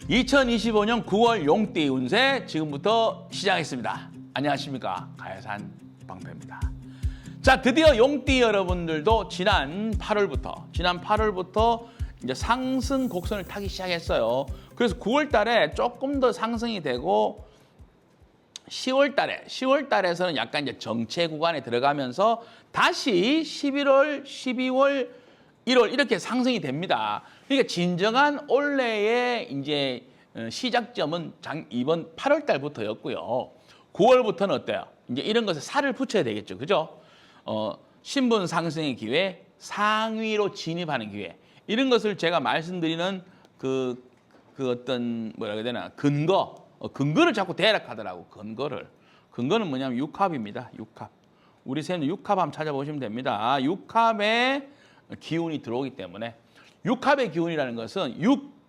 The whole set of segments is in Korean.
2025년 9월 용띠 운세 지금부터 시작하겠습니다. 안녕하십니까, 가야산 방패입니다. 자, 드디어 용띠 여러분들도 지난 8월부터 이제 상승 곡선을 타기 시작했어요. 그래서 9월 달에 조금 더 상승이 되고 10월 달에서는 약간 이제 정체 구간에 들어가면서 다시 11월, 12월, 1월 이렇게 상승이 됩니다. 그러니까 진정한 올해의 이제 시작점은 이번 8월 달부터였고요. 9월부터는 어때요? 이제 이런 것에 살을 붙여야 되겠죠. 그죠? 신분 상승의 기회, 상위로 진입하는 기회. 이런 것을 제가 말씀드리는 그 어떤 뭐라 해야 되나? 근거를 자꾸 대략하더라고. 근거는 뭐냐면 육합입니다. 육합. 우리 쌤도 육합 한번 찾아보시면 됩니다. 육합의 기운이 들어오기 때문에 육합의 기운이라는 것은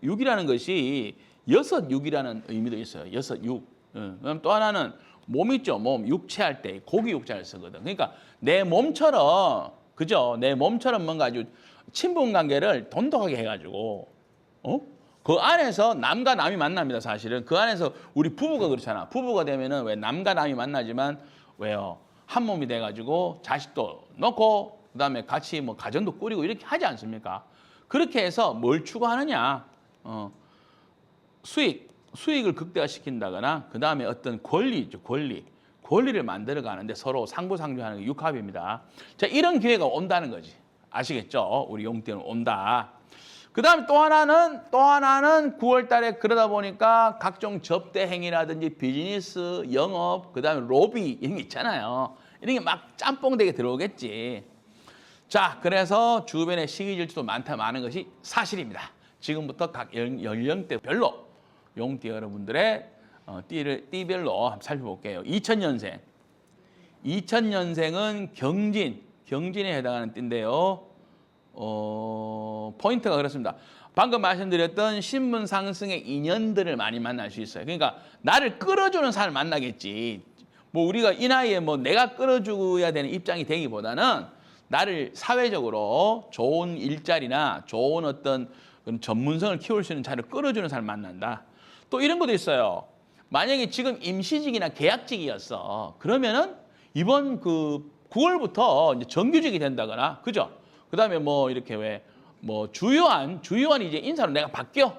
육이라는 것이 6이라는 의미도 있어요. 6. 그럼 또 하나는 몸 있죠. 몸 육체할 때 고기 육자를 쓰거든. 그러니까 내 몸처럼 그죠? 내 몸처럼 뭔가 아주 친분 관계를 돈독하게 해가지고 그 안에서 남과 남이 만납니다. 사실은 그 안에서 우리 부부가 그렇잖아. 부부가 되면은 왜 남과 남이 만나지만 왜요? 한 몸이 돼가지고 자식도 넣고 그다음에 같이 뭐 가정도 꾸리고 이렇게 하지 않습니까? 그렇게 해서 뭘 추구하느냐? 수익을 극대화시킨다거나 그다음에 어떤 권리죠. 권리를 만들어 가는데 서로 상부상조하는 게 육합입니다. 자, 이런 기회가 온다는 거지. 아시겠죠? 우리 용띠는 온다. 그다음에 또 하나는 9월 달에 그러다 보니까 각종 접대 행위라든지 비즈니스, 영업, 그다음에 로비 이런 게 있잖아요. 이런 게 막 짬뽕되게 들어오겠지. 자, 그래서 주변에 시기 질투도 많은 것이 사실입니다. 지금부터 각 연령대별로 용띠 여러분들의 띠별로 한번 살펴볼게요. 2000년생은 경진에 해당하는 띠인데요. 포인트가 그렇습니다. 방금 말씀드렸던 신분 상승의 인연들을 많이 만날 수 있어요. 그러니까 나를 끌어주는 사람을 만나겠지. 뭐 우리가 이 나이에 뭐 내가 끌어줘야 되는 입장이 되기보다는 나를 사회적으로 좋은 일자리나 좋은 어떤 그런 전문성을 키울 수 있는 자를 끌어주는 사람을 만난다. 또 이런 것도 있어요. 만약에 지금 임시직이나 계약직이었어. 그러면은 이번 9월부터 이제 정규직이 된다거나, 그죠? 그다음에 뭐 이렇게 뭐 주요한 이제 인사로 내가 바뀌어.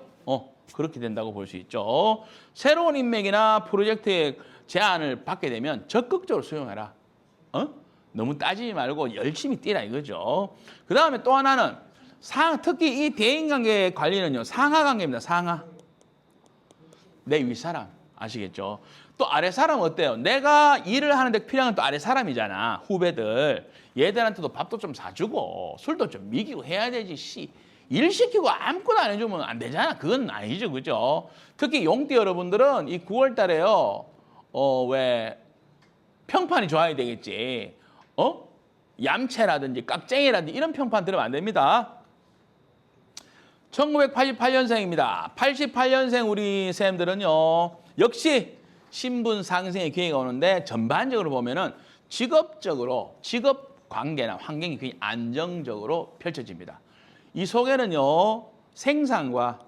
그렇게 된다고 볼 수 있죠. 새로운 인맥이나 프로젝트의 제안을 받게 되면 적극적으로 수용해라. 너무 따지지 말고 열심히 뛰라 이거죠. 그다음에 또 하나는 특히 이 대인관계 관리는요. 상하 관계입니다. 상하. 내 윗사람 아시겠죠? 또 아래 사람 어때요? 내가 일을 하는데 필요한 또 아래 사람이잖아. 후배들. 얘들한테도 밥도 좀 사주고 술도 좀 미기고 해야 되지. 일 시키고 아무것도 안 해주면 안 되잖아. 그건 아니죠. 그죠? 특히 용띠 여러분들은 이 9월 달에요. 왜 평판이 좋아야 되겠지. 얌체라든지 깍쟁이라든지 이런 평판 들으면 안 됩니다. 1988년생입니다. 88년생 우리 쌤들은요. 역시 신분 상승의 기회가 오는데 전반적으로 보면은 직업 관계나 환경이 굉장히 안정적으로 펼쳐집니다. 이 속에는요. 생산과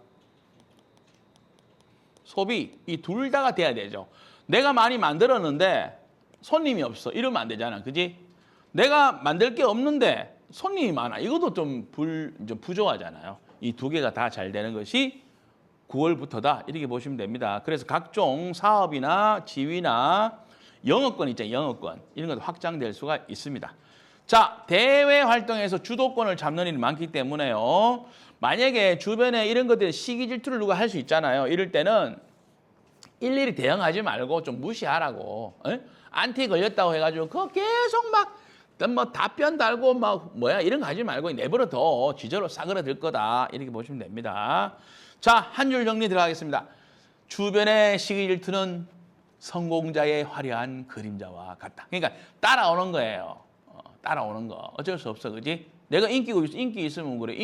소비 이 둘 다가 돼야 되죠. 내가 많이 만들었는데 손님이 없어. 이러면 안 되잖아. 그지? 내가 만들 게 없는데 손님이 많아. 이것도 좀 부족하잖아요. 이 두 개가 다 잘 되는 것이 9월부터다. 이렇게 보시면 됩니다. 그래서 각종 사업이나 지위나 영어권 있잖아요. 영어권. 이런 것도 확장될 수가 있습니다. 자, 대외 활동에서 주도권을 잡는 일이 많기 때문에요. 만약에 주변에 이런 것들이 시기 질투를 누가 할 수 있잖아요. 이럴 때는 일일이 대응하지 말고 좀 무시하라고. 안티 걸렸다고 해가지고 그거 계속 뭐 답변 달고 이런 거 하지 말고 내버려 둬. 지저로 싸그러들 거다. 이렇게 보시면 됩니다. 자, 한 줄 정리 들어가겠습니다. 주변의 시기 질투는 성공자의 화려한 그림자와 같다. 그러니까 따라오는 거예요. 따라오는 거. 어쩔 수 없어. 그지? 내가 인기 있으면 그래.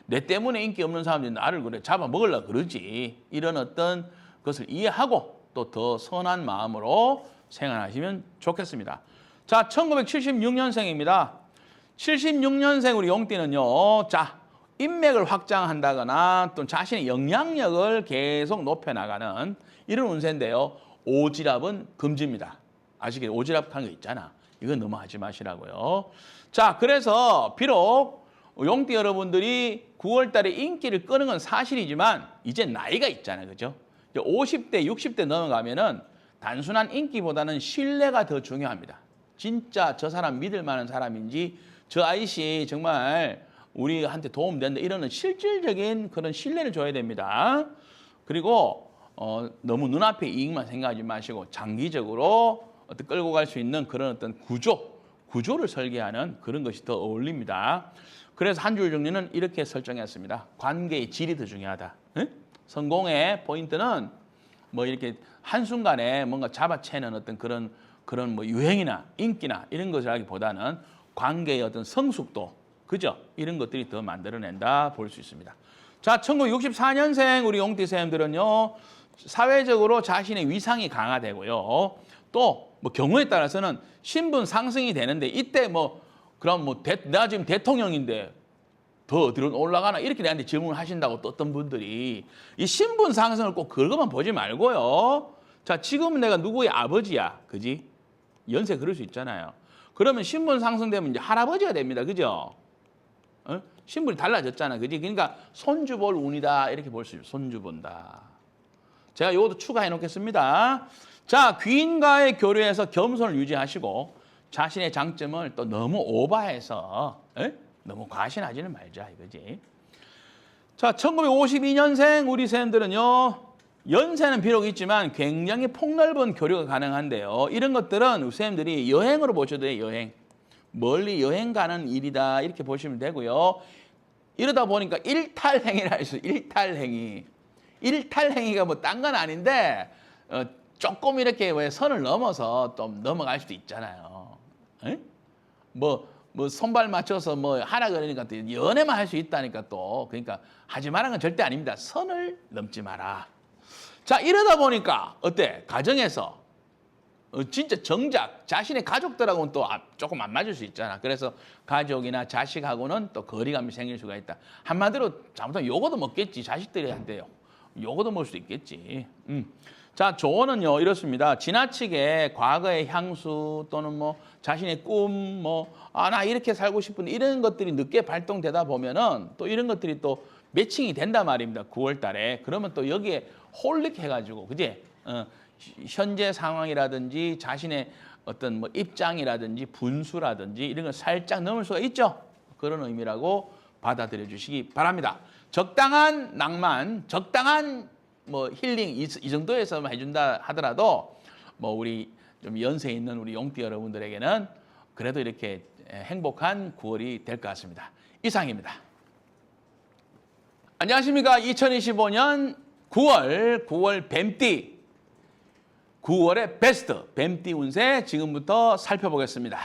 내 때문에 인기 없는 사람들이 나를 그래. 잡아먹으려고 그러지. 이런 어떤 것을 이해하고 또 더 선한 마음으로 생활하시면 좋겠습니다. 자, 1976년생입니다. 76년생 우리 용띠는요. 자, 인맥을 확장한다거나 또 자신의 영향력을 계속 높여나가는 이런 운세인데요. 오지랖은 금지입니다. 아시겠죠? 오지랖 하는 거 있잖아. 이건 너무 하지 마시라고요. 자, 그래서 비록 용띠 여러분들이 9월 달에 인기를 끄는 건 사실이지만 이제 나이가 있잖아요. 그죠? 50대, 60대 넘어가면은 단순한 인기보다는 신뢰가 더 중요합니다. 진짜 저 사람 믿을 만한 사람인지 저 아이씨 정말 우리한테 도움된다 이러는 실질적인 그런 신뢰를 줘야 됩니다. 그리고 너무 눈앞의 이익만 생각하지 마시고 장기적으로 어떤 끌고 갈 수 있는 그런 어떤 구조를 설계하는 그런 것이 더 어울립니다. 그래서 한 줄 정리는 이렇게 설정했습니다. 관계의 질이 더 중요하다. 응? 성공의 포인트는 뭐 이렇게 한순간에 뭔가 잡아채는 어떤 그런 뭐 유행이나 인기나 이런 것을 하기보다는 관계의 어떤 성숙도, 그죠? 이런 것들이 더 만들어낸다 볼 수 있습니다. 자, 1964년생 우리 용띠쌤들은요, 사회적으로 자신의 위상이 강화되고요. 또 뭐 경우에 따라서는 신분 상승이 되는데 이때 뭐 그럼 뭐 내가 지금 대통령인데 더 어디로 올라가나 이렇게 내한테 질문을 하신다고 또 어떤 분들이 이 신분 상승을 꼭 그것만 보지 말고요. 자, 지금은 내가 누구의 아버지야, 그지? 연세 그럴 수 있잖아요. 그러면 신분 상승되면 이제 할아버지가 됩니다, 그죠? 신분이 달라졌잖아, 그지? 그러니까 손주 볼 운이다 이렇게 볼 수 있어요. 손주 본다. 제가 이것도 추가해 놓겠습니다. 자, 귀인과의 교류에서 겸손을 유지하시고 자신의 장점을 또 너무 오버해서 너무 과신하지는 말자 이거지. 자, 1952년생 우리 쌤들은요. 연세는 비록 있지만 굉장히 폭넓은 교류가 가능한데요. 이런 것들은 쌤들이 여행으로 보셔도 돼요. 여행. 멀리 여행 가는 일이다 이렇게 보시면 되고요. 이러다 보니까 일탈행위를 할 수 있어요. 일탈행위. 일탈행위가 뭐 딴 건 아닌데 조금 이렇게 왜 선을 넘어서 또 넘어갈 수도 있잖아요. 뭐 손발 맞춰서 뭐 하라 그러니까 또 연애만 할 수 있다니까 또 그러니까 하지 말라는 건 절대 아닙니다. 선을 넘지 마라. 자, 이러다 보니까 어때? 가정에서 진짜 정작 자신의 가족들하고는 또 조금 안 맞을 수 있잖아. 그래서 가족이나 자식하고는 또 거리감이 생길 수가 있다. 한마디로 잘못하면 요거도 먹겠지. 자식들한테요. 요거도 먹을 수 있겠지. 자, 조언은요 이렇습니다. 지나치게 과거의 향수 또는 뭐 자신의 꿈, 나 이렇게 살고 싶은 이런 것들이 늦게 발동되다 보면은 또 이런 것들이 또 매칭이 된단 말입니다. 9월 달에. 그러면 또 여기에 홀릭해가지고, 그지? 현재 상황이라든지 자신의 어떤 뭐 입장이라든지 분수라든지 이런 걸 살짝 넘을 수가 있죠. 그런 의미라고 받아들여 주시기 바랍니다. 적당한 낭만, 적당한 뭐 힐링 이 정도에서만 해준다 하더라도 뭐 우리 좀 연세 있는 우리 용띠 여러분들에게는 그래도 이렇게 행복한 9월이 될 것 같습니다. 이상입니다. 안녕하십니까. 2025년 9월 뱀띠 9월의 베스트 뱀띠 운세 지금부터 살펴보겠습니다.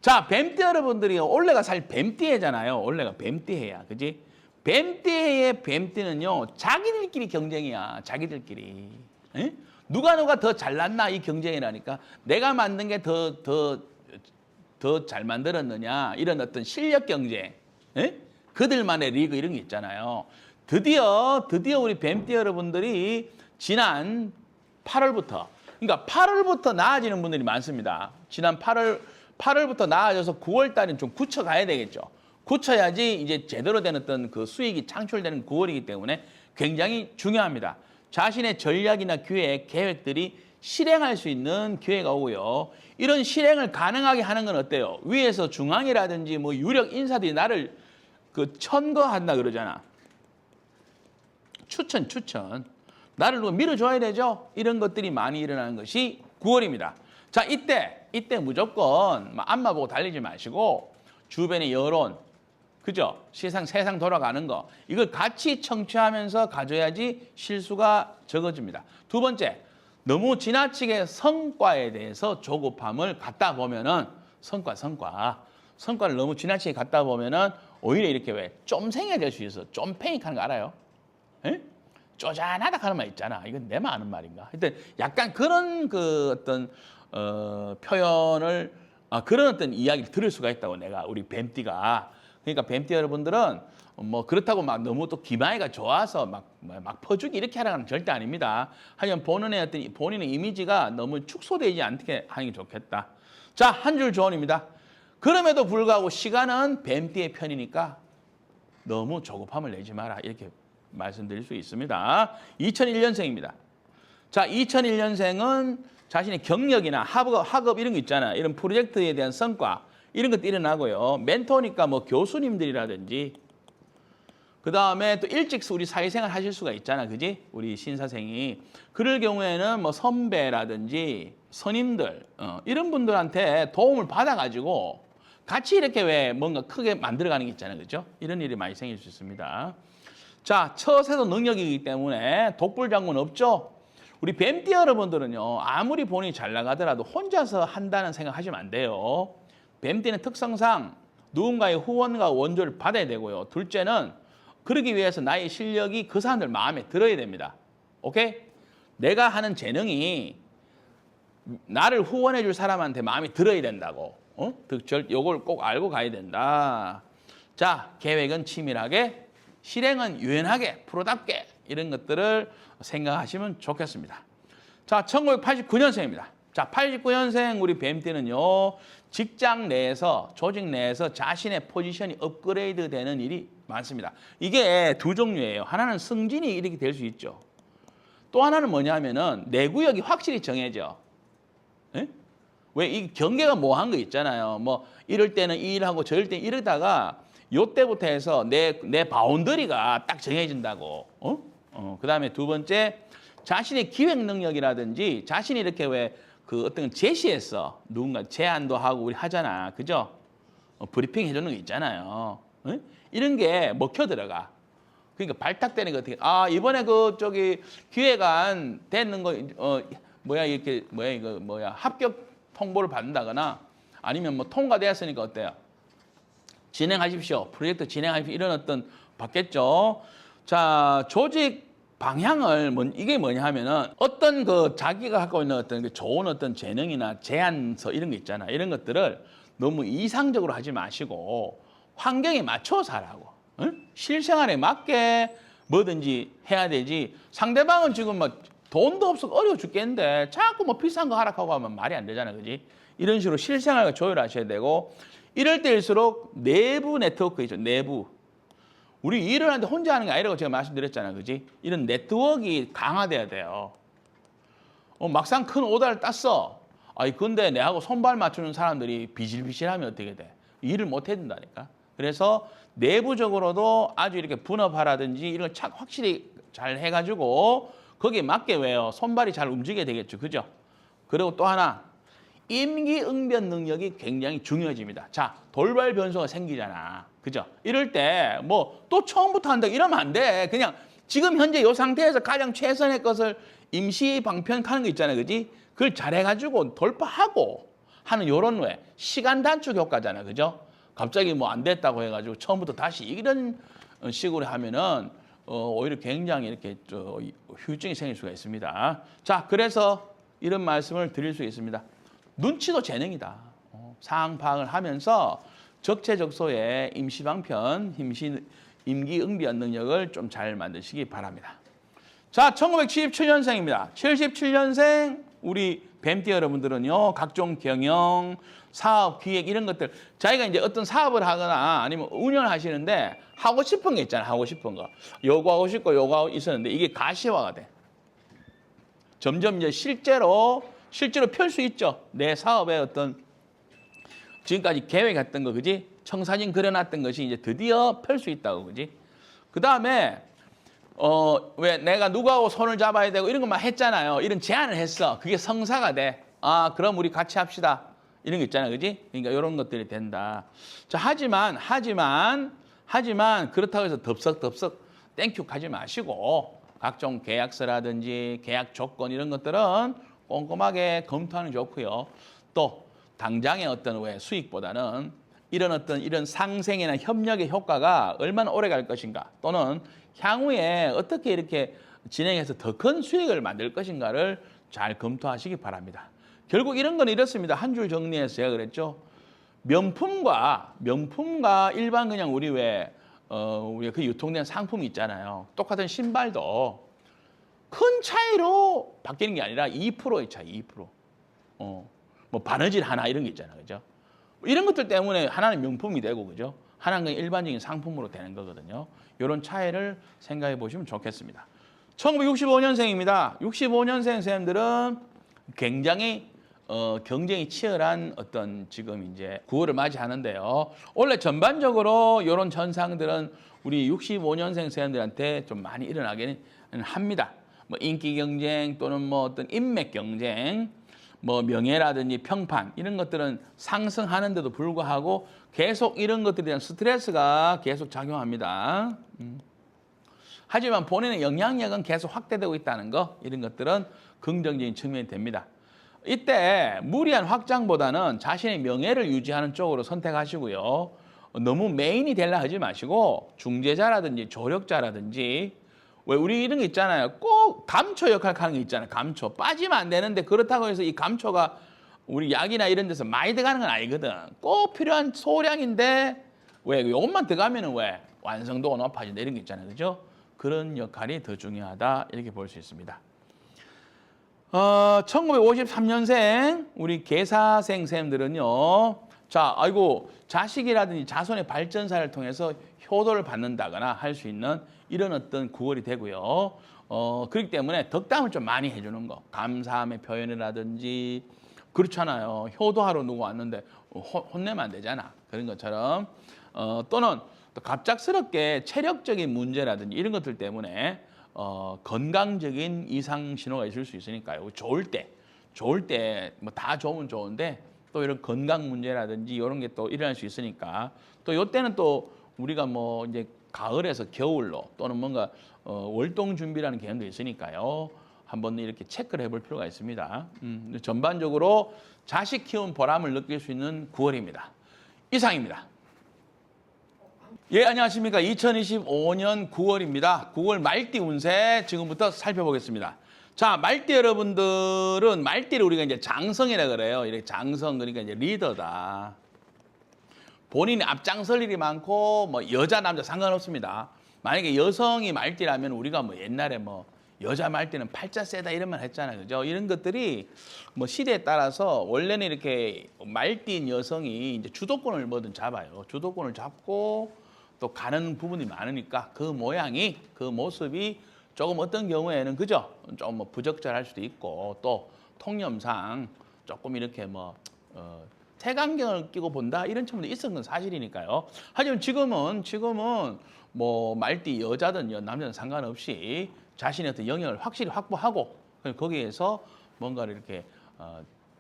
자, 뱀띠 여러분들이 올해가 사실 뱀띠해잖아요. 올해가 뱀띠해야, 그지? 뱀띠의 뱀띠는요, 자기들끼리 경쟁이야. 자기들끼리. 에? 누가 더 잘났나 이 경쟁이라니까. 내가 만든 게 더 잘 만들었느냐 이런 어떤 실력 경쟁. 에? 그들만의 리그 이런 게 있잖아요. 드디어 우리 뱀띠 여러분들이 지난 8월부터 그러니까 8월부터 나아지는 분들이 많습니다. 지난 8월부터 나아져서 9월 달은 좀 굳혀가야 되겠죠. 굳혀야지 이제 제대로 된 어떤 그 수익이 창출되는 9월이기 때문에 굉장히 중요합니다. 자신의 전략이나 기획, 계획들이 실행할 수 있는 기회가 오고요. 이런 실행을 가능하게 하는 건 어때요? 위에서 중앙이라든지 뭐 유력 인사들이 나를 그 천거한다 그러잖아. 추천. 나를 누가 밀어줘야 되죠? 이런 것들이 많이 일어나는 것이 9월입니다. 자, 이때 무조건 앞만 보고 달리지 마시고 주변의 여론, 그죠? 세상 돌아가는 거 이걸 같이 청취하면서 가져야지 실수가 적어집니다. 두 번째, 너무 지나치게 성과에 대해서 조급함을 갖다 보면은 성과를 너무 지나치게 갖다 보면은 오히려 이렇게 왜 쫌생이가 될 수 있어. 쫌팽이하는 거 알아요? 에? 쪼잔하다 하는 말 있잖아. 이건 내만 아는 말인가? 하여튼 약간 그런 그 어떤 표현을 그런 어떤 이야기를 들을 수가 있다고 내가 우리 뱀띠가. 그러니까 뱀띠 여러분들은 뭐 그렇다고 막 너무 또 기마이가 좋아서 막 퍼주기 이렇게 하라는 건 절대 아닙니다. 하지만 본인의 이미지가 너무 축소되지 않게 하는 게 좋겠다. 자, 한 줄 조언입니다. 그럼에도 불구하고 시간은 뱀띠의 편이니까 너무 조급함을 내지 마라. 이렇게 말씀드릴 수 있습니다. 2001년생입니다. 자, 2001년생은 자신의 경력이나 학업 이런 거 있잖아요. 이런 프로젝트에 대한 성과 이런 것도 일어나고요. 멘토니까 뭐 교수님들이라든지 그 다음에 또 일찍 우리 사회생활 하실 수가 있잖아. 그지? 우리 신사생이. 그럴 경우에는 뭐 선배라든지 선임들 이런 분들한테 도움을 받아가지고 같이 이렇게 왜 뭔가 크게 만들어가는 게 있잖아요. 그죠? 이런 일이 많이 생길 수 있습니다. 자, 처세도 능력이기 때문에 독불장군 없죠? 우리 뱀띠 여러분들은요. 아무리 본인이 잘 나가더라도 혼자서 한다는 생각 하시면 안 돼요. 뱀띠는 특성상 누군가의 후원과 원조를 받아야 되고요. 둘째는 그러기 위해서 나의 실력이 그 사람들 마음에 들어야 됩니다. 오케이? 내가 하는 재능이 나를 후원해 줄 사람한테 마음에 들어야 된다고. 요걸 꼭 알고 가야 된다. 자, 계획은 치밀하게, 실행은 유연하게, 프로답게 이런 것들을 생각하시면 좋겠습니다. 자, 1989년생입니다. 자, 89년생 우리 뱀띠는요. 직장 내에서, 조직 내에서 자신의 포지션이 업그레이드 되는 일이 많습니다. 이게 두 종류예요. 하나는 승진이 이렇게 될 수 있죠. 또 하나는 뭐냐면은 내 구역이 확실히 정해져. 예? 왜 이 경계가 뭐한 거 있잖아요. 뭐 이럴 때는 이 일하고 저럴 때는 이러다가 요때부터 해서 내 바운더리가 딱 정해진다고. 그다음에 두 번째 자신의 기획 능력이라든지 자신이 이렇게 왜 그 어떤 제시해서 누군가 제안도 하고 우리 하잖아. 그죠? 브리핑 해주는 거 있잖아요. 이런 게 먹혀 들어가. 그러니까 발탁되는 거 어떻게, 이번에 기획안 되는 거, 합격 통보를 받는다거나 아니면 뭐 통과되었으니까 어때요? 진행하십시오. 프로젝트 진행하십시오. 이런 어떤 받겠죠. 자, 조직 방향을 이게 뭐냐 하면은 어떤 자기가 갖고 있는 어떤 좋은 어떤 재능이나 제안서 이런 거 있잖아. 이런 것들을 너무 이상적으로 하지 마시고 환경에 맞춰서 하라고. 응? 실생활에 맞게 뭐든지 해야 되지. 상대방은 지금 막 돈도 없어 어려워 죽겠는데 자꾸 뭐 비싼 거 하라고 하면 말이 안 되잖아. 그지? 이런 식으로 실생활과 조율하셔야 되고 이럴 때일수록 내부 네트워크 있죠. 내부. 우리 일을 하는데 혼자 하는 게 아니라고 제가 말씀드렸잖아요. 그지? 이런 네트워크가 강화돼야 돼요. 막상 큰 오다를 땄어. 근데 내하고 손발 맞추는 사람들이 비실비실하면 어떻게 돼? 일을 못 해준다니까. 그래서 내부적으로도 아주 이렇게 분업하라든지 이런 걸 착 확실히 잘 해가지고 거기에 맞게 왜요? 손발이 잘 움직여야 되겠죠. 그죠? 그리고 또 하나. 임기응변 능력이 굉장히 중요해집니다. 자, 돌발 변수가 생기잖아. 그죠? 이럴 때 뭐 또 처음부터 한다 이러면 안 돼. 그냥 지금 현재 이 상태에서 가장 최선의 것을 임시 방편하는 거 있잖아요. 그지? 그걸 잘해가지고 돌파하고 하는 요런 왜 시간 단축 효과잖아. 그죠? 갑자기 뭐 안 됐다고 해가지고 처음부터 다시 이런 식으로 하면은 오히려 굉장히 이렇게 후유증이 생길 수가 있습니다. 자, 그래서 이런 말씀을 드릴 수 있습니다. 눈치도 재능이다. 상황 파악을 하면서 적재적소에 임시방편, 임기응변 능력을 좀 잘 만드시기 바랍니다. 자, 1977년생입니다. 77년생 우리 뱀띠 여러분들은요. 각종 경영, 사업, 기획 이런 것들 자기가 이제 어떤 사업을 하거나 아니면 운영을 하시는데 하고 싶은 게 있잖아요. 하고 싶은 거. 요구하고 싶고 요구하고 있었는데 이게 가시화가 돼. 점점 이제 실제로 펼 수 있죠. 내 사업의 어떤 지금까지 계획했던 거, 그지? 청사진 그려놨던 것이 이제 드디어 펼 수 있다고, 그지? 그 다음에 왜 내가 누구하고 손을 잡아야 되고 이런 것만 했잖아요. 이런 제안을 했어. 그게 성사가 돼. 그럼 우리 같이 합시다. 이런 거 있잖아요, 그지? 그러니까 이런 것들이 된다. 자, 하지만 그렇다고 해서 덥석 땡큐 하지 마시고 각종 계약서라든지 계약 조건 이런 것들은 꼼꼼하게 검토하는 게 좋고요. 또 당장의 어떤 왜 수익보다는 이런 상생이나 협력의 효과가 얼마나 오래 갈 것인가 또는 향후에 어떻게 이렇게 진행해서 더 큰 수익을 만들 것인가를 잘 검토하시기 바랍니다. 결국 이런 건 이렇습니다. 한 줄 정리해서 제가 그랬죠. 명품과 일반 그냥 우리 왜 우리가 그 유통된 상품이 있잖아요. 똑같은 신발도 큰 차이로 바뀌는 게 아니라 2%의 차이, 2%. 뭐 바느질 하나 이런 게 있잖아요, 그죠? 이런 것들 때문에 하나는 명품이 되고, 그죠? 하나는 그냥 일반적인 상품으로 되는 거거든요. 이런 차이를 생각해 보시면 좋겠습니다. 1965년생입니다. 65년생 선생님들은 굉장히 경쟁이 치열한 어떤 지금 이제 9월을 맞이하는데요. 원래 전반적으로 이런 현상들은 우리 65년생 선생님들한테 좀 많이 일어나기는 합니다. 뭐 인기 경쟁 또는 뭐 어떤 인맥 경쟁, 뭐 명예라든지 평판 이런 것들은 상승하는데도 불구하고 계속 이런 것들에 대한 스트레스가 계속 작용합니다. 하지만 본인의 영향력은 계속 확대되고 있다는 거, 이런 것들은 긍정적인 측면이 됩니다. 이때 무리한 확장보다는 자신의 명예를 유지하는 쪽으로 선택하시고요. 너무 메인이 되려 하지 마시고 중재자라든지 조력자라든지, 왜 우리 이런 게 있잖아요. 꼭 감초 역할 하는 게 있잖아요. 감초. 빠지면 안 되는데 그렇다고 해서 이 감초가 우리 약이나 이런 데서 많이 들어가는 건 아니거든. 꼭 필요한 소량인데 왜 이것만 들어가면은 왜 완성도가 높아진다 이런 게 있잖아요. 그죠? 그런 역할이 더 중요하다 이렇게 볼 수 있습니다. 1953년생 우리 계사생 쌤들은요. 자, 아이고 자식이라든지 자손의 발전사를 통해서 효도를 받는다거나 할 수 있는 이런 어떤 9월이 되고요. 그렇기 때문에 덕담을 좀 많이 해주는 거. 감사함의 표현이라든지, 그렇잖아요. 효도하러 누구 왔는데 혼내면 안 되잖아. 그런 것처럼. 또는 또 갑작스럽게 체력적인 문제라든지 이런 것들 때문에 건강적인 이상 신호가 있을 수 있으니까요. 좋을 때 뭐 다 좋으면 좋은데 또 이런 건강 문제라든지 이런 게 또 일어날 수 있으니까, 또 이때는 또 우리가 뭐 이제 가을에서 겨울로 또는 뭔가 월동 준비라는 개념도 있으니까요. 한번 이렇게 체크를 해볼 필요가 있습니다. 전반적으로 자식 키운 보람을 느낄 수 있는 9월입니다. 이상입니다. 예, 안녕하십니까. 2025년 9월입니다. 9월 말띠 운세 지금부터 살펴보겠습니다. 자, 말띠 여러분들은, 말띠를 우리가 이제 장성이라 그래요. 이렇게 장성, 그러니까 이제 리더다. 본인이 앞장설 일이 많고, 뭐 여자 남자 상관없습니다. 만약에 여성이 말띠라면 우리가 뭐 옛날에 뭐 여자 말띠는 팔자 세다 이런 말 했잖아요. 그죠? 이런 것들이 뭐 시대에 따라서 원래는 이렇게 말띠인 여성이 이제 주도권을 뭐든 잡아요. 주도권을 잡고 또 가는 부분이 많으니까 그 모양이, 그 모습이 조금 어떤 경우에는 그죠? 좀 뭐 부적절할 수도 있고, 또 통념상 조금 이렇게 뭐 태강경을 끼고 본다 이런 측면도 있었던 건 사실이니까요. 하지만 지금은 뭐 말띠 여자든 남자든 상관없이 자신의 어떤 영역을 확실히 확보하고 거기에서 뭔가를 이렇게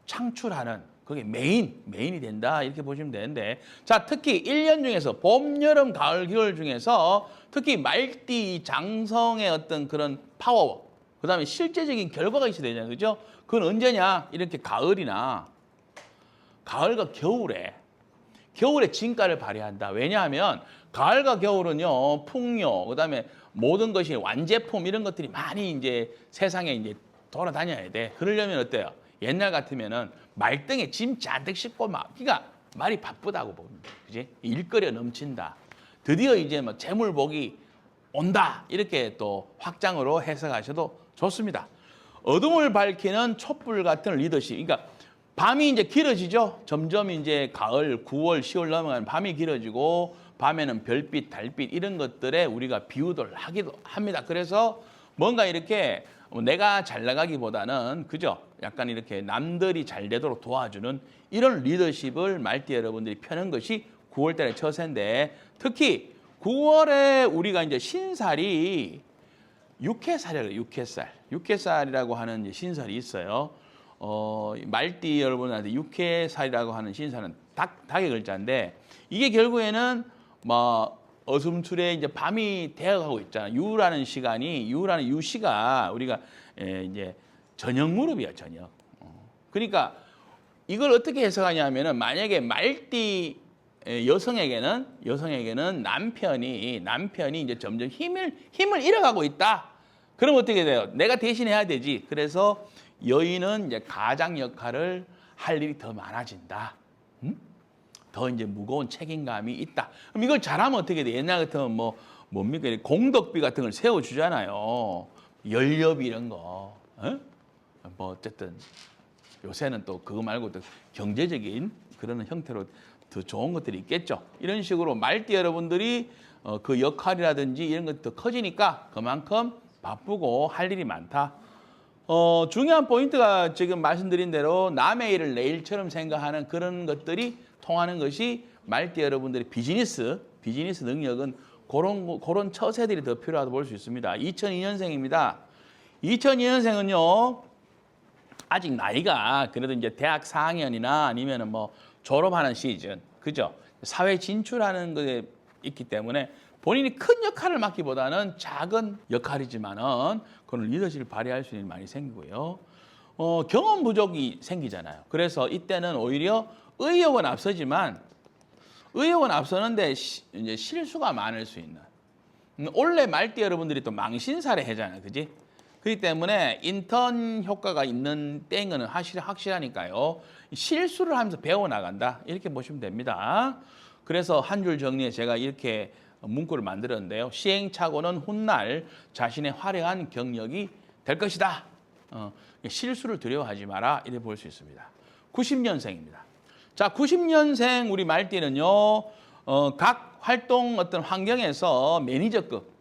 창출하는, 그게 메인이 된다 이렇게 보시면 되는데, 자, 특히 1년 중에서 봄, 여름, 가을, 겨울 중에서 특히 말띠 장성의 어떤 그런 파워, 그다음에 실제적인 결과가 있어야 되잖아요. 그죠? 그건 언제냐? 이렇게 가을과 겨울에 진가를 발휘한다. 왜냐하면 가을과 겨울은요, 풍요, 그다음에 모든 것이 완제품 이런 것들이 많이 이제 세상에 이제 돌아다녀야 돼. 그러려면 어때요? 옛날 같으면은 말등에 짐 잔뜩 싣고 막, 그러니까 말이 바쁘다고 봅니다. 그지? 일거리가 넘친다. 드디어 이제 뭐 재물복이 온다. 이렇게 또 확장으로 해석하셔도 좋습니다. 어둠을 밝히는 촛불 같은 리더십. 그러니까 밤이 이제 길어지죠. 점점 이제 가을, 9월, 10월 넘어가면 밤이 길어지고, 밤에는 별빛, 달빛 이런 것들에 우리가 비유를 하기도 합니다. 그래서 뭔가 이렇게 내가 잘 나가기보다는 그죠? 약간 이렇게 남들이 잘 되도록 도와주는 이런 리더십을 말띠 여러분들이 펴는 것이 9월 달의 처세인데, 특히 9월에 우리가 이제 신살이 육해살이라고, 육해살이라고 하는 신살이 있어요. 말띠 여러분한테 육해살이라고 하는 신살은 닭의 글자인데, 이게 결국에는 뭐 어슴투레 이제 밤이 되어가고 있잖아요. 유라는 유시가 우리가 이제 저녁 무렵이야, 저녁. 그러니까 이걸 어떻게 해석하냐면은, 만약에 말띠 여성에게는 남편이 이제 점점 힘을 잃어가고 있다. 그럼 어떻게 돼요? 내가 대신해야 되지. 그래서 여인은 이제 가장 역할을 할 일이 더 많아진다. 더 이제 무거운 책임감이 있다. 그럼 이걸 잘하면 어떻게 돼? 옛날 같으면 뭐 뭡니까? 공덕비 같은 걸 세워주잖아요. 연료비 이런 거. 어? 뭐 어쨌든 요새는 또 그거 말고 또 경제적인 그런 형태로 더 좋은 것들이 있겠죠. 이런 식으로 말띠 여러분들이 그 역할이라든지 이런 것도 더 커지니까 그만큼 바쁘고 할 일이 많다. 중요한 포인트가 지금 말씀드린 대로 남의 일을 내 일처럼 생각하는 그런 것들이 통하는 것이 말띠 여러분들의 비즈니스 능력은 그런 처세들이 더 필요하다고 볼 수 있습니다. 2002년생입니다. 2002년생은요, 아직 나이가 그래도 이제 대학 4학년이나 아니면은 뭐 졸업하는 시즌, 그죠? 사회 진출하는 것에 있기 때문에 본인이 큰 역할을 맡기보다는 작은 역할이지만은 그런 리더십을 발휘할 수 있는 일이 많이 생기고요. 경험 부족이 생기잖아요. 그래서 이때는 오히려 의욕은 앞서는데 이제 실수가 많을 수 있는. 원래 말띠 여러분들이 또 망신살에 해잖아요, 그지? 그렇기 때문에 인턴 효과가 있는 때인 거는 확실하니까요. 실수를 하면서 배워나간다. 이렇게 보시면 됩니다. 그래서 한 줄 정리에 제가 이렇게 문구를 만들었는데요. 시행착오는 훗날 자신의 화려한 경력이 될 것이다. 실수를 두려워하지 마라. 이렇게 볼 수 있습니다. 90년생입니다. 자, 90년생 우리 말띠는요. 각 활동 어떤 환경에서 매니저급,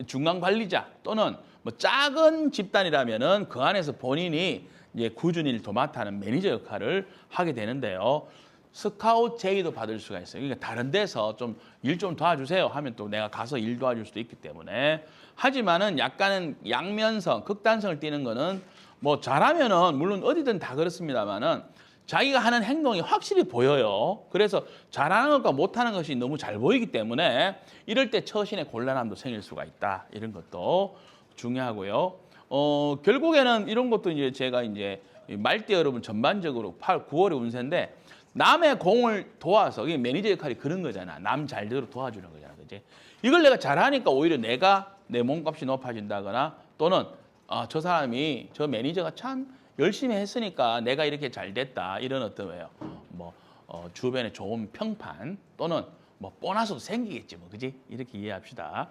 중간 관리자 또는 뭐 작은 집단이라면은 그 안에서 본인이 이제 꾸준히 일 도맡아하는 매니저 역할을 하게 되는데요. 스카우트 제의도 받을 수가 있어요. 그러니까 다른 데서 좀 일 좀 도와주세요 하면 또 내가 가서 일 도와줄 수도 있기 때문에. 하지만은 약간은 양면성, 극단성을 띠는 거는 뭐 잘하면은 물론 어디든 다 그렇습니다만은 자기가 하는 행동이 확실히 보여요. 그래서 잘하는 것과 못하는 것이 너무 잘 보이기 때문에 이럴 때 처신의 곤란함도 생길 수가 있다. 이런 것도 중요하고요. 결국에는 이런 것도 이제 제가 이제 말띠 여러분 전반적으로 8, 9월의 운세인데 남의 공을 도와서 이게 매니저 역할이 그런 거잖아. 남 잘대로 도와주는 거잖아. 그지? 이걸 내가 잘하니까 오히려 내가 내 몸값이 높아진다거나 또는 저 사람이 저 매니저가 참 열심히 했으니까 내가 이렇게 잘 됐다. 이런 어떤 왜요? 뭐 주변에 좋은 평판 또는 뭐 보너스도 생기겠지 뭐. 그지? 이렇게 이해합시다.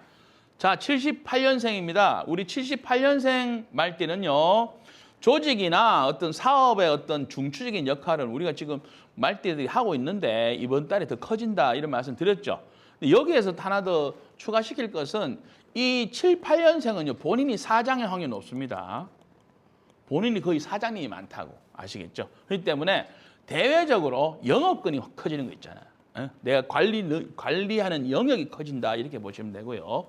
자, 78년생입니다. 우리 78년생 말띠는요. 조직이나 어떤 사업의 어떤 중추적인 역할을 우리가 지금 말띠들이 하고 있는데 이번 달에 더 커진다 이런 말씀 드렸죠. 여기에서 하나 더 추가시킬 것은 이 7, 8년생은요. 본인이 사장의 확률이 높습니다. 본인이 거의 사장님이 많다고 아시겠죠? 그렇기 때문에 대외적으로 영업권이 커지는 거 있잖아요. 내가 관리하는 영역이 커진다 이렇게 보시면 되고요.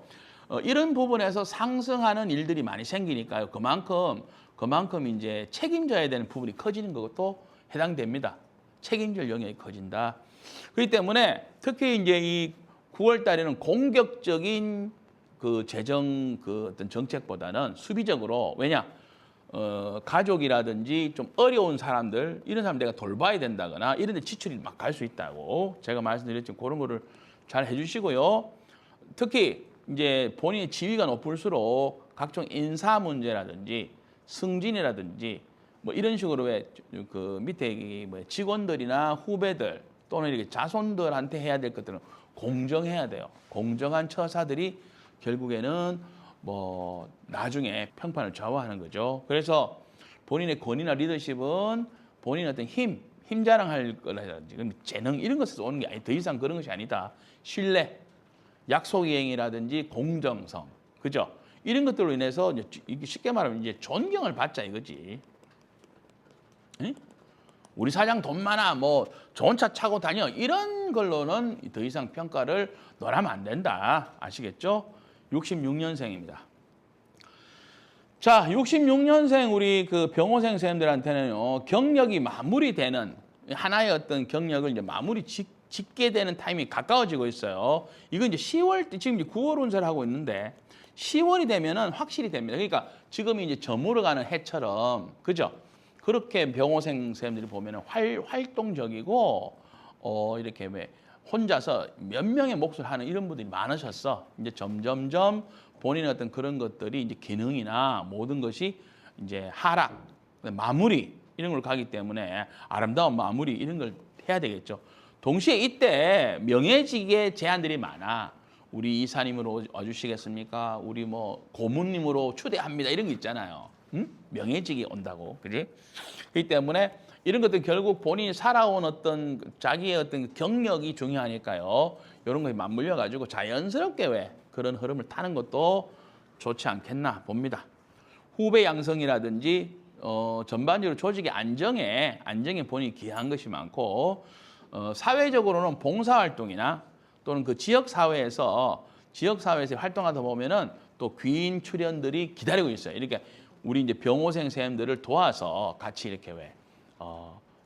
이런 부분에서 상승하는 일들이 많이 생기니까요. 그만큼 이제 책임져야 되는 부분이 커지는 것도 해당됩니다. 책임질 영역이 커진다. 그렇기 때문에 특히 이제 이 9월 달에는 공격적인 그 재정 그 어떤 정책보다는 수비적으로 왜냐? 가족이라든지 좀 어려운 사람들 이런 사람 내가 돌봐야 된다거나 이런 데 지출이 막 갈 수 있다고 제가 말씀드렸지만 그런 거를 잘 해주시고요. 특히 이제 본인의 지위가 높을수록 각종 인사 문제라든지 승진이라든지 뭐 이런 식으로 왜 그 밑에 뭐 직원들이나 후배들 또는 이렇게 자손들한테 해야 될 것들은 공정해야 돼요. 공정한 처사들이 결국에는 뭐 나중에 평판을 좌우하는 거죠. 그래서 본인의 권위나 리더십은 본인의 어떤 힘 자랑할 거라든지 재능 이런 것에서 오는 게 아니 더 이상 그런 것이 아니다. 신뢰, 약속 이행이라든지 공정성, 그죠? 이런 것들로 인해서 이제 쉽게 말하면 이제 존경을 받자 이거지. 응? 우리 사장 돈 많아, 뭐 좋은 차 차고 다녀 이런 걸로는 더 이상 평가를 너라면 안 된다. 아시겠죠? 66년생입니다. 자, 66년생 우리 그 병호생 선생님들한테는요, 경력이 마무리되는 하나의 어떤 경력을 이제 마무리 짓게 되는 타임이 가까워지고 있어요. 이건 이제 10월 지금 이제 9월 운세를 하고 있는데 10월이 되면은 확실히 됩니다. 그러니까 지금이 이제 저물어 가는 해처럼 그죠? 그렇게 병호생 선생님들이 보면은 활동적이고 이렇게 왜 혼자서 몇 명의 몫을 하는 이런 분들이 많으셨어. 이제 점점점 본인의 어떤 그런 것들이 이제 기능이나 모든 것이 이제 하락, 마무리 이런 걸 가기 때문에 아름다운 마무리 이런 걸 해야 되겠죠. 동시에 이때 명예직의 제안들이 많아. 우리 이사님으로 와주시겠습니까? 우리 뭐 고문님으로 초대합니다. 이런 거 있잖아요. 응? 명예직이 온다고, 그지? 그렇기 때문에 이런 것들 결국 본인이 살아온 어떤 자기의 어떤 경력이 중요하니까요. 이런 거에 맞물려 가지고 자연스럽게 왜 그런 흐름을 타는 것도 좋지 않겠나 봅니다. 후배 양성이라든지 전반적으로 조직의 안정에 본인이 기여한 것이 많고 사회적으로는 봉사활동이나 또는 그 지역사회에서 활동하다 보면은 또 귀인 출연들이 기다리고 있어요. 이렇게 우리 이제 병호생 선생님들을 도와서 같이 이렇게 왜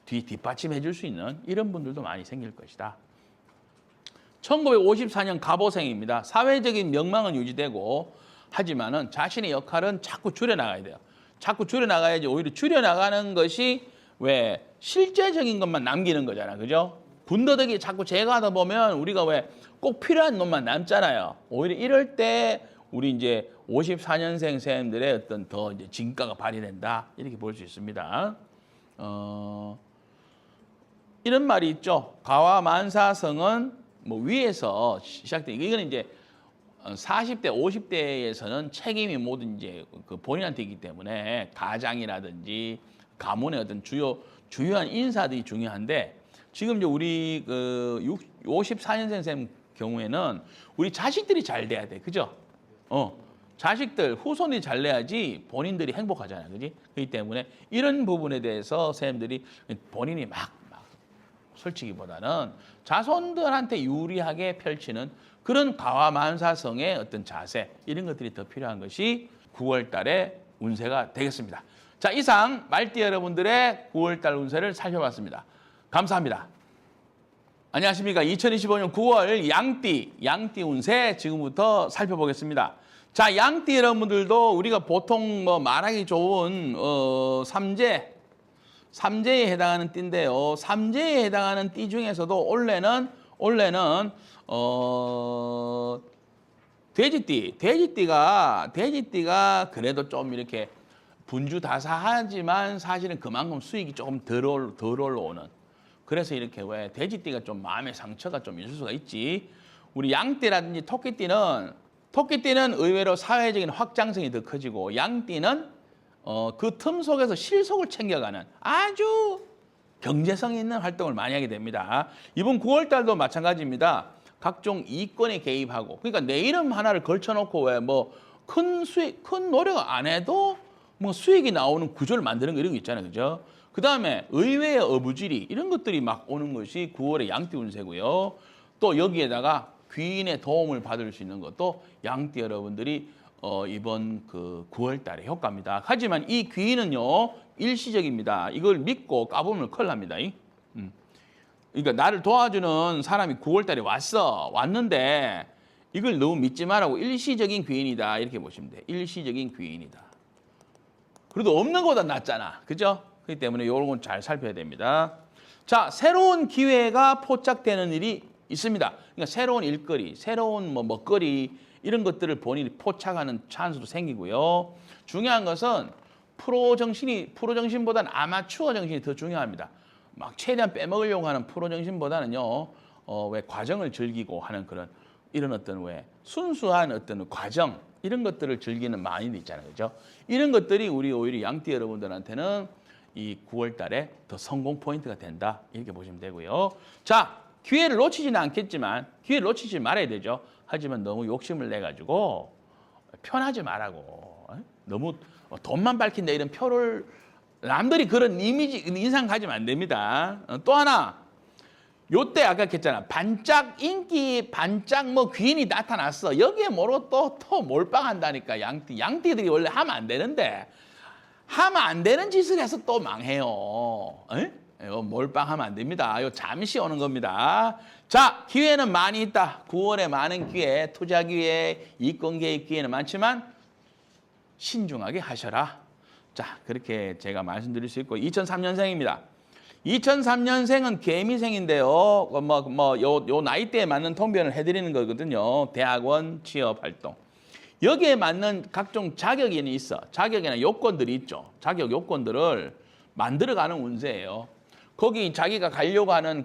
뒷받침해 줄 수 있는 이런 분들도 많이 생길 것이다. 1954년 갑오생입니다. 사회적인 명망은 유지되고 하지만은 자신의 역할은 자꾸 줄여나가야 돼요. 자꾸 줄여나가야지 오히려 줄여나가는 것이 왜 실제적인 것만 남기는 거잖아. 그죠? 군더더기 자꾸 제거하다 보면 우리가 왜 꼭 필요한 놈만 남잖아요. 오히려 이럴 때 우리 이제 54년생 선생님들의 어떤 더 이제 진가가 발휘된다. 이렇게 볼 수 있습니다. 이런 말이 있죠. 가와만사성은 뭐 위에서 시작돼. 이거는 이제 40대, 50대에서는 책임이 모든 이제 그 본인한테 있기 때문에 가장이라든지 가문의 어떤 주요한 인사들이 중요한데 지금 이제 우리 그 54년생 선생님 경우에는 우리 자식들이 잘 돼야 돼. 그죠? 자식들, 후손이 잘 돼야지 본인들이 행복하잖아요. 그지? 그렇기 때문에 이런 부분에 대해서 선생님들이 본인이 막 솔직히보다는 자손들한테 유리하게 펼치는 그런 가와만사성의 어떤 자세 이런 것들이 더 필요한 것이 9월 달의 운세가 되겠습니다. 자, 이상 말띠 여러분들의 9월 달 운세를 살펴봤습니다. 감사합니다. 안녕하십니까. 2025년 9월 양띠 운세 지금부터 살펴보겠습니다. 자, 양띠 여러분들도 우리가 보통 뭐 말하기 좋은 삼재에 해당하는 띠인데요. 삼재에 해당하는 띠 중에서도 올해는 돼지띠가 그래도 좀 이렇게 분주다사하지만 사실은 그만큼 수익이 조금 덜 올라오는. 그래서 이렇게 왜 돼지띠가 좀 마음의 상처가 좀 있을 수가 있지. 우리 양띠라든지 토끼띠는 의외로 사회적인 확장성이 더 커지고 양띠는 그 틈 속에서 실속을 챙겨가는 아주 경제성 있는 활동을 많이 하게 됩니다. 이번 9월 달도 마찬가지입니다. 각종 이권에 개입하고 그러니까 내 이름 하나를 걸쳐놓고 왜 뭐 큰 노력 안 해도 뭐 수익이 나오는 구조를 만드는 거 이런 거 있잖아요. 그죠? 그 다음에 의외의 어부지리 이런 것들이 막 오는 것이 9월의 양띠 운세고요. 또 여기에다가 귀인의 도움을 받을 수 있는 것도 양띠 여러분들이 이번 그 9월 달의 효과입니다. 하지만 이 귀인은요 일시적입니다. 이걸 믿고 까보면 큰일 납니다. 그러니까 나를 도와주는 사람이 9월 달에 왔는데 이걸 너무 믿지 말라고 일시적인 귀인이다 이렇게 보시면 돼요. 일시적인 귀인이다. 그래도 없는 것보다 낫잖아. 그죠? 그렇기 때문에 이런 건 잘 살펴야 됩니다. 자, 새로운 기회가 포착되는 일이 있습니다. 그러니까 새로운 일거리, 새로운 뭐 먹거리 이런 것들을 본인이 포착하는 찬스도 생기고요. 중요한 것은 프로 정신보다는 아마추어 정신이 더 중요합니다. 막 최대한 빼먹으려고 하는 프로 정신보다는요, 왜 과정을 즐기고 하는 이런 어떤 왜 순수한 어떤 과정 이런 것들을 즐기는 마인드 있잖아요, 그죠? 이런 것들이 우리 오히려 양띠 여러분들한테는 이 9월 달에 더 성공 포인트가 된다 이렇게 보시면 되고요. 자, 기회를 놓치지는 않겠지만 기회를 놓치지 말아야 되죠. 하지만 너무 욕심을 내 가지고 편하지 말라고 너무 돈만 밝힌다 이런 표를 남들이 그런 이미지 인상 가지면 안 됩니다. 또 하나 요때 아까 했잖아. 반짝 인기 반짝 뭐 귀인이 나타났어. 여기에 뭐로 또 몰빵한다니까. 양띠들이 원래 하면 안 되는데 하면 안 되는 짓을 해서 또 망해요. 몰빵하면 안 됩니다. 요 잠시 오는 겁니다. 자, 기회는 많이 있다. 9월에 많은 기회, 투자 기회, 이권 개입 기회는 많지만 신중하게 하셔라. 자, 그렇게 제가 말씀드릴 수 있고 2003년생입니다. 2003년생은 개미생인데요. 요 나이대에 맞는 통변을 해드리는 거거든요. 대학원 취업 활동. 여기에 맞는 각종 자격이 있어. 자격이나 요건들이 있죠. 자격 요건들을 만들어가는 운세예요. 거기 자기가 가려고 하는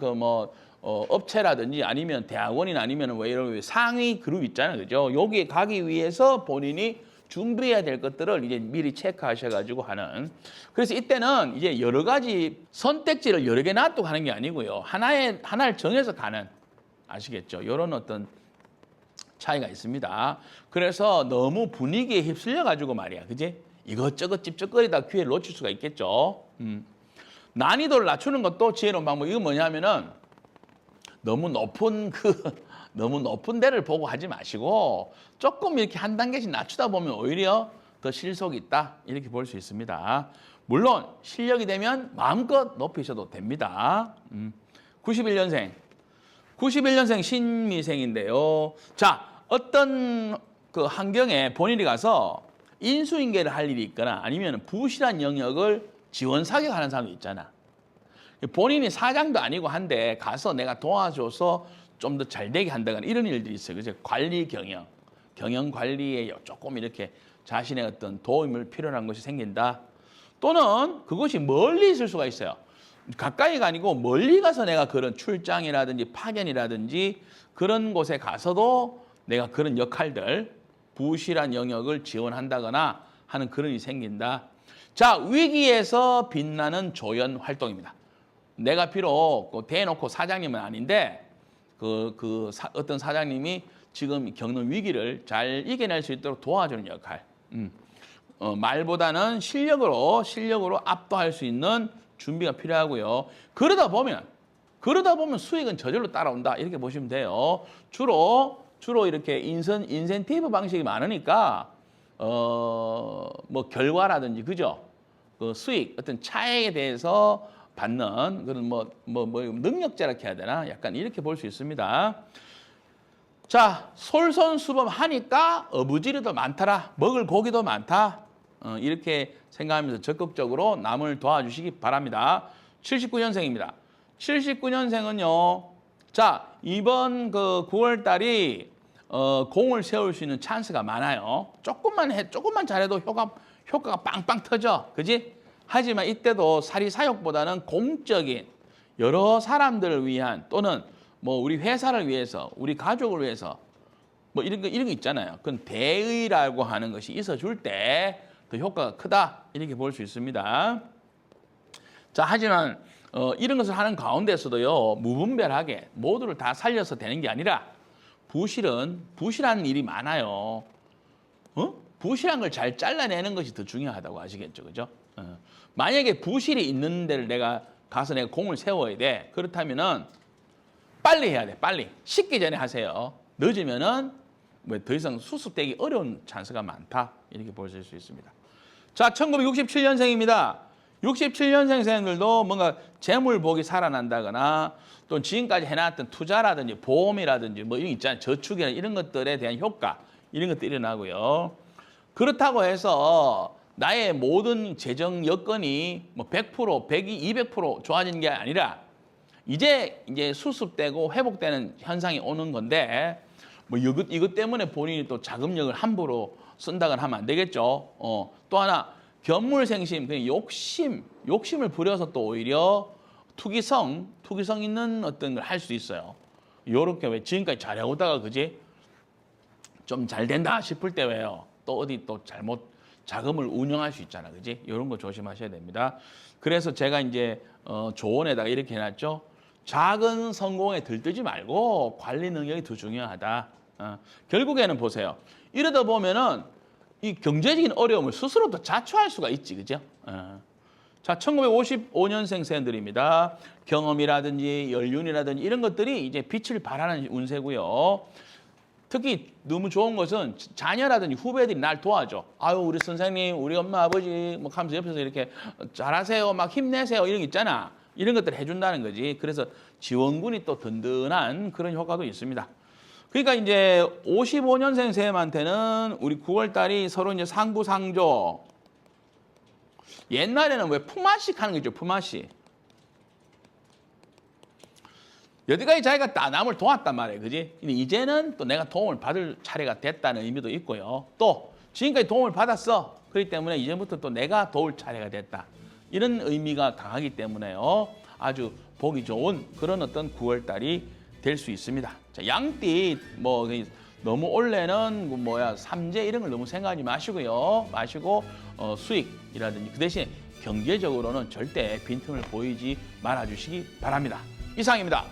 업체라든지 아니면 대학원이나 아니면 왜 이런 상위 그룹 있잖아요. 그죠? 여기에 가기 위해서 본인이 준비해야 될 것들을 이제 미리 체크하셔가지고 하는. 그래서 이때는 이제 여러 가지 선택지를 여러 개 놔두고 하는 게 아니고요. 하나를 정해서 가는. 아시겠죠? 이런 어떤 차이가 있습니다. 그래서 너무 분위기에 휩쓸려가지고 말이야. 그지? 이것저것 찝쩍거리다 기회를 놓칠 수가 있겠죠. 난이도를 낮추는 것도 지혜로운 방법. 이건 뭐냐면은 너무 높은 데를 보고 하지 마시고 조금 이렇게 한 단계씩 낮추다 보면 오히려 더 실속이 있다. 이렇게 볼 수 있습니다. 물론 실력이 되면 마음껏 높이셔도 됩니다. 91년생 신미생인데요. 자, 어떤 그 환경에 본인이 가서 인수인계를 할 일이 있거나 아니면 부실한 영역을 지원 사격하는 사람도 있잖아. 본인이 사장도 아니고 한데 가서 내가 도와줘서 좀 더 잘 되게 한다거나 이런 일들이 있어요. 그래서 관리 경영 관리에 조금 이렇게 자신의 어떤 도움을 필요한 것이 생긴다. 또는 그것이 멀리 있을 수가 있어요. 가까이가 아니고 멀리 가서 내가 그런 출장이라든지 파견이라든지 그런 곳에 가서도 내가 그런 역할들, 부실한 영역을 지원한다거나 하는 그런 일이 생긴다. 자, 위기에서 빛나는 조연 활동입니다. 내가 비록 대놓고 사장님은 아닌데 어떤 사장님이 지금 겪는 위기를 잘 이겨낼 수 있도록 도와주는 역할. 말보다는 실력으로 압도할 수 있는 준비가 필요하고요. 그러다 보면 수익은 저절로 따라온다. 이렇게 보시면 돼요. 주로 이렇게 인센티브 방식이 많으니까 뭐 결과라든지 그죠? 그 수익 어떤 차액에 대해서 받는 그런 뭐 능력자라고 해야 되나? 약간 이렇게 볼 수 있습니다. 자, 솔선수범하니까 어부지리도 많더라. 먹을 고기도 많다. 이렇게 생각하면서 적극적으로 남을 도와주시기 바랍니다. 79년생입니다. 79년생은요. 자, 이번 그 9월 달이 공을 세울 수 있는 찬스가 많아요. 조금만 잘해도 효과가 빵빵 터져. 그지? 하지만 이때도 사리사욕보다는 공적인 여러 사람들을 위한 또는 뭐 우리 회사를 위해서, 우리 가족을 위해서 뭐 이런 거 있잖아요. 그건 대의라고 하는 것이 있어줄 때 더 효과가 크다. 이렇게 볼 수 있습니다. 자, 하지만 이런 것을 하는 가운데서도요. 무분별하게 모두를 다 살려서 되는 게 아니라 부실한 일이 많아요. 부실한 걸 잘 잘라내는 것이 더 중요하다고 아시겠죠. 그죠? 만약에 부실이 있는 데를 내가 공을 세워야 돼. 그렇다면은 빨리 해야 돼. 빨리. 식기 전에 하세요. 늦으면은 뭐 더 이상 수습되기 어려운 찬스가 많다. 이렇게 보실 수 있습니다. 자, 1967년생입니다. 67년생들도 뭔가 재물복이 살아난다거나 또 지금까지 해놨던 투자라든지 보험이라든지 뭐 이런 거 있잖아요. 저축이나 이런 것들에 대한 효과 이런 것도 일어나고요. 그렇다고 해서 나의 모든 재정 여건이 뭐 100%, 100, 200% 좋아지는 게 아니라 이제 수습되고 회복되는 현상이 오는 건데 뭐 이것 때문에 본인이 또 자금력을 함부로 쓴다거나 하면 안 되겠죠. 또 하나 견물생심, 그냥 욕심을 부려서 또 오히려 투기성 있는 어떤 걸 할 수 있어요. 요렇게 왜 지금까지 잘해오다가 그지? 좀 잘 된다 싶을 때 왜요? 또 어디 또 잘못 자금을 운영할 수 있잖아, 그지? 이런 거 조심하셔야 됩니다. 그래서 제가 이제 조언에다가 이렇게 해놨죠. 작은 성공에 들뜨지 말고 관리 능력이 더 중요하다. 결국에는 보세요. 이러다 보면은 이 경제적인 어려움을 스스로도 자초할 수가 있지, 그죠? 자, 1955년생 세들입니다. 경험이라든지 연륜이라든지 이런 것들이 이제 빛을 발하는 운세고요. 특히 너무 좋은 것은 자녀라든지 후배들이 날 도와줘. 아유, 우리 선생님, 우리 엄마, 아버지 뭐 하면서 옆에서 이렇게 잘하세요, 막 힘내세요 이런 거 있잖아. 이런 것들을 해준다는 거지. 그래서 지원군이 또 든든한 그런 효과도 있습니다. 그러니까 이제 55년생 셈한테는 우리 9월 달이 서로 이제 상부상조. 옛날에는 왜 품앗이식 하는 거 있죠, 품앗이. 여태까지 자기가 다 남을 도왔단 말이에요, 그지? 근데 이제는 또 내가 도움을 받을 차례가 됐다는 의미도 있고요. 또 지금까지 도움을 받았어. 그렇기 때문에 이제부터 또 내가 도울 차례가 됐다. 이런 의미가 강하기 때문에요. 아주 보기 좋은 그런 어떤 9월 달이 될 수 있습니다. 자, 양띠 뭐 너무 올해는 삼재 이런 걸 너무 생각하지 마시고요. 수익이라든지 그 대신에 경제적으로는 절대 빈틈을 보이지 말아주시기 바랍니다. 이상입니다.